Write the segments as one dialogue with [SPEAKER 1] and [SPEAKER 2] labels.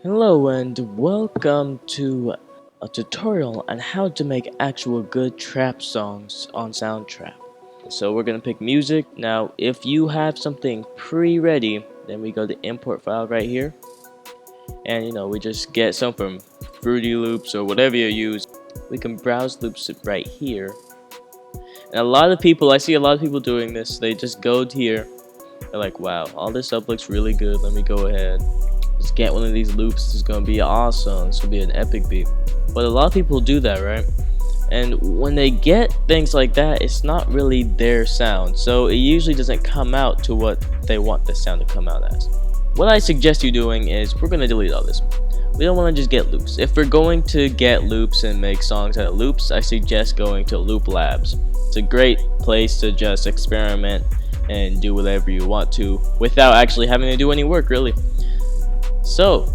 [SPEAKER 1] Hello and welcome to a tutorial on how to make actual good trap songs on Soundtrap. So we're gonna pick music. Now if you have something pre-ready, then we go to import file right here. And we just get some from Fruity Loops or whatever you use. We can browse loops right here. And I see a lot of people doing this, they just go here. They're like, wow, all this stuff looks really good, let me go ahead. Just get one of these loops. This is gonna be awesome. This will be an epic beat. But a lot of people do that, right? And when they get things like that, it's not really their sound. So it usually doesn't come out to what they want the sound to come out as. What I suggest you doing is we're gonna delete all this. We don't want to just get loops. If we're going to get loops and make songs out of loops, I suggest going to Loop Labs. It's a great place to just experiment and do whatever you want to without actually having to do any work, really. So,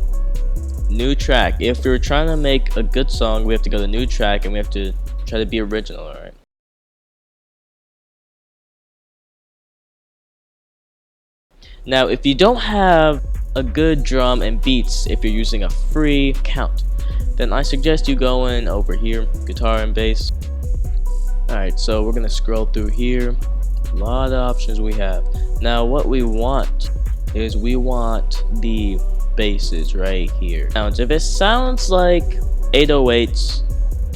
[SPEAKER 1] new track. If you're trying to make a good song, we have to go to new track and we have to try to be original, alright? Now, if you don't have a good drum and beats, if you're using a free account, then I suggest you go in over here, guitar and bass. Alright, so we're gonna scroll through here. A lot of options we have. Now, what we want is we want the basses right here. Sounds. If it sounds like 808s,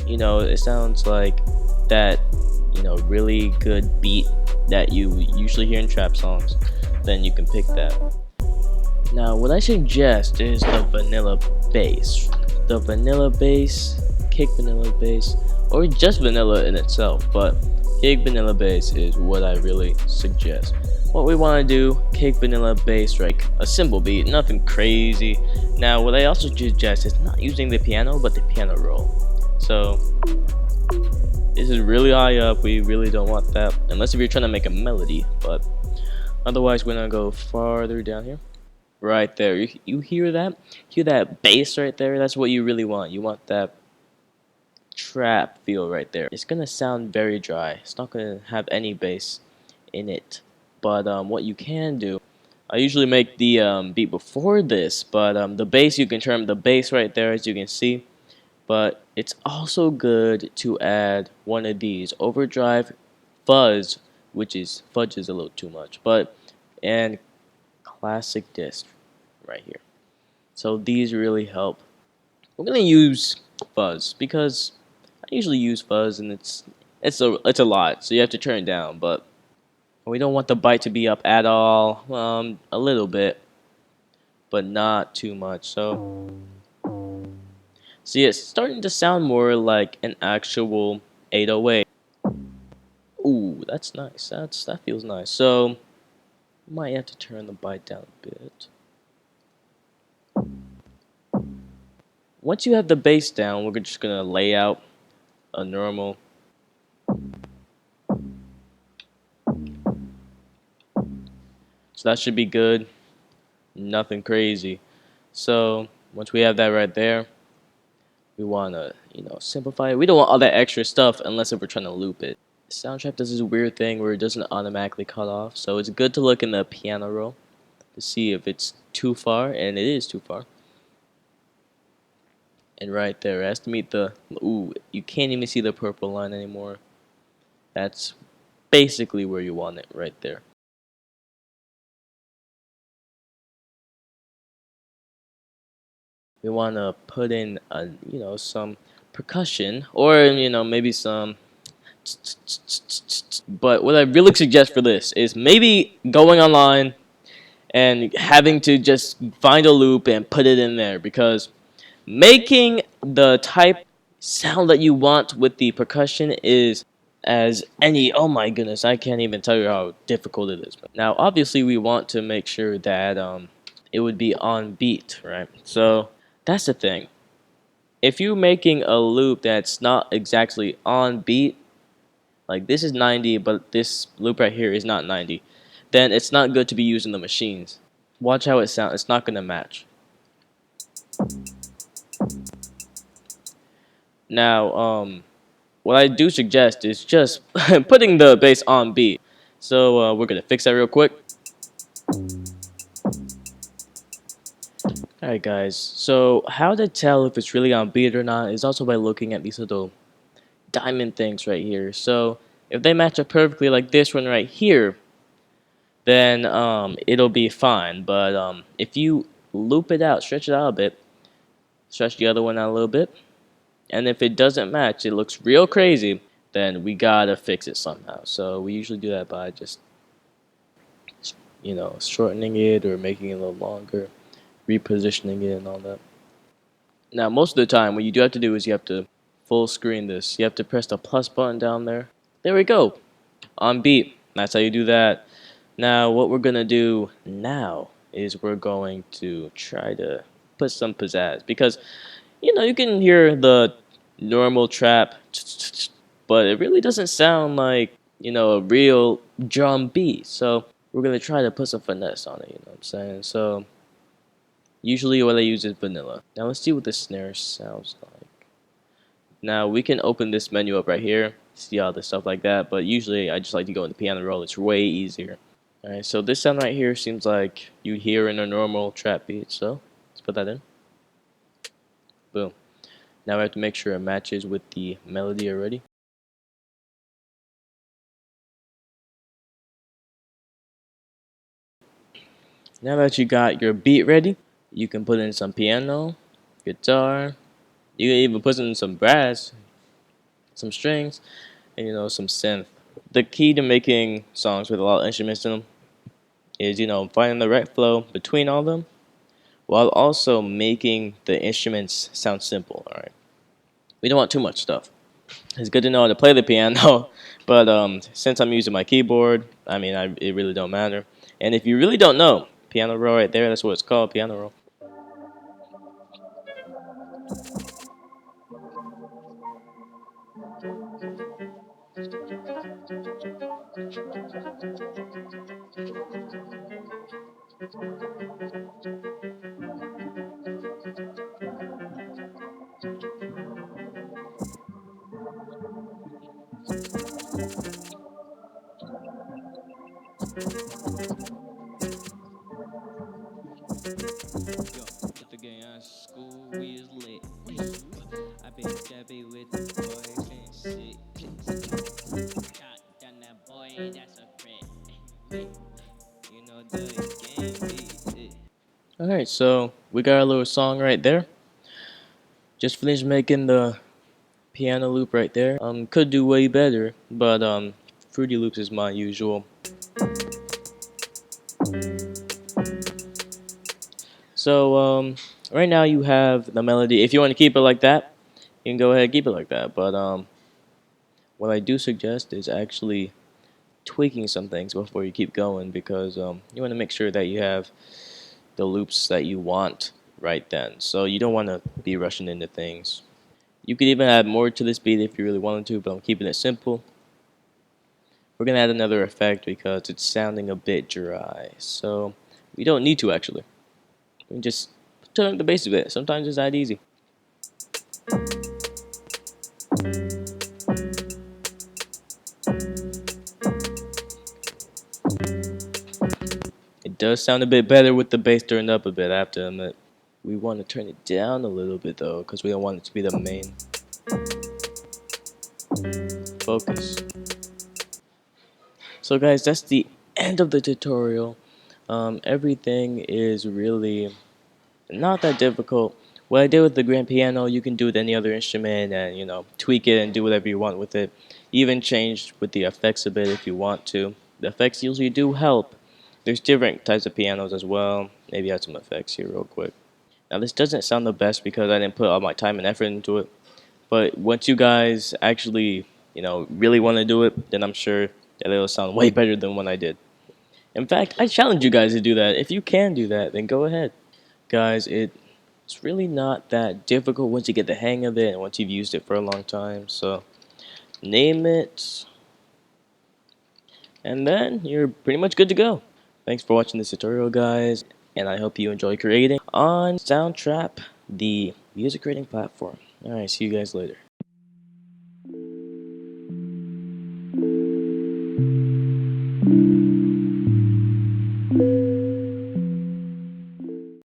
[SPEAKER 1] it sounds like that, really good beat that you usually hear in trap songs, then you can pick that. Now, what I suggest is the vanilla bass. The vanilla bass, kick vanilla bass, or just vanilla in itself, but kick vanilla bass is what I really suggest. What we want to do, kick vanilla bass, like a simple beat, nothing crazy. Now what I also suggest is not using the piano, but the piano roll. So this is really high up, we really don't want that, unless if you're trying to make a melody, but otherwise we're gonna go farther down here. Right there, you hear that? Hear that bass right there? That's what you really want. You want that trap feel right there. It's gonna sound very dry. It's not gonna have any bass in it. But what you can do, I usually make the beat before this, but the bass, you can turn the bass right there, as you can see. But it's also good to add one of these, overdrive, fuzz, which is fudge is a little too much, but and classic disc right here. So these really help. We're gonna use fuzz because I usually use fuzz, and it's a lot, so you have to turn it down, but we don't want the bite to be up at all. A little bit, but not too much. So see, it's starting to sound more like an actual 808. Ooh, that's nice. That feels nice. So might have to turn the bite down a bit. Once you have the bass down, we're just gonna lay out a normal. So that should be good. Nothing crazy. So once we have that right there, we want to simplify it. We don't want all that extra stuff unless if we're trying to loop it. Soundtrap does this weird thing where it doesn't automatically cut off, so it's good to look in the piano roll to see if it's too far, and it is too far. And right there, it has to meet the, ooh, you can't even see the purple line anymore. That's basically where you want it, right there. We want to put in some percussion, or maybe some. But what I really suggest for this is maybe going online and having to just find a loop and put it in there, because making the type sound that you want with the percussion is as any, oh my goodness, I can't even tell you how difficult it is. Now obviously we want to make sure that it would be on beat, right? So that's the thing. If you're making a loop that's not exactly on beat, like this is 90 but this loop right here is not 90, then it's not good to be using the machines. Watch how it sounds. It's not gonna match. Now what I do suggest is just putting the bass on beat. So we're gonna fix that real quick. Alright, Alright guys, so how to tell if it's really on beat or not is also by looking at these little diamond things right here. So if they match up perfectly like this one right here, then it'll be fine. But if you loop it out, stretch it out a bit, stretch the other one out a little bit, and if it doesn't match, it looks real crazy, then we gotta fix it somehow. So we usually do that by just, shortening it or making it a little longer, repositioning it and all that. Now, most of the time, what you do have to do is you have to full screen this. You have to press the plus button down there. There we go. On beat. That's how you do that. Now, what we're going to do now is we're going to try to put some pizzazz. Because, you can hear the normal trap, but it really doesn't sound like, a real drum beat. So, we're going to try to put some finesse on it, you know what I'm saying? So, usually what I use is vanilla. Now let's see what the snare sounds like. Now we can open this menu up right here, see all the stuff like that, but usually I just like to go in the piano roll, it's way easier. Alright, so this sound right here seems like you hear in a normal trap beat, so let's put that in. Boom. Now we have to make sure it matches with the melody already. Now that you got your beat ready, you can put in some piano, guitar, you can even put in some brass, some strings, and some synth. The key to making songs with a lot of instruments in them is, finding the right flow between all of them while also making the instruments sound simple, alright? We don't want too much stuff. It's good to know how to play the piano, but since I'm using my keyboard, it really don't matter. And if you really don't know, piano roll right there, that's what it's called, piano roll.
[SPEAKER 2] Yo, if the gang at school, we is lit. I been stepping with the boys and shit. Shot down that boy, that's a threat. You know the gang beat.
[SPEAKER 1] Alright, so we got our little song right there. Just finished making the piano loop right there. Could do way better, but Fruity Loops is my usual. So right now you have the melody. If you want to keep it like that, you can go ahead and keep it like that. But what I do suggest is actually tweaking some things before you keep going, because you want to make sure that you have the loops that you want right then. So you don't want to be rushing into things. You could even add more to this beat if you really wanted to, but I'm keeping it simple. We're going to add another effect because it's sounding a bit dry. So we don't need to actually. We can just turn up the bass a bit. Sometimes it's that easy. It does sound a bit better with the bass turned up a bit, I have to admit. We want to turn it down a little bit though, because we don't want it to be the main focus. So guys, that's the end of the tutorial. Everything is really not that difficult. What I did with the grand piano, you can do with any other instrument and, tweak it and do whatever you want with it. Even change with the effects a bit if you want to. The effects usually do help. There's different types of pianos as well. Maybe add some effects here real quick. Now this doesn't sound the best because I didn't put all my time and effort into it. But once you guys actually, really want to do it, then I'm sure that it'll sound way better than what I did. In fact, I challenge you guys to do that. If you can do that, then go ahead. Guys, it's really not that difficult once you get the hang of it and once you've used it for a long time. So name it, and then you're pretty much good to go. Thanks for watching this tutorial, guys, and I hope you enjoy creating on Soundtrap, the music creating platform. Alright, see you guys later.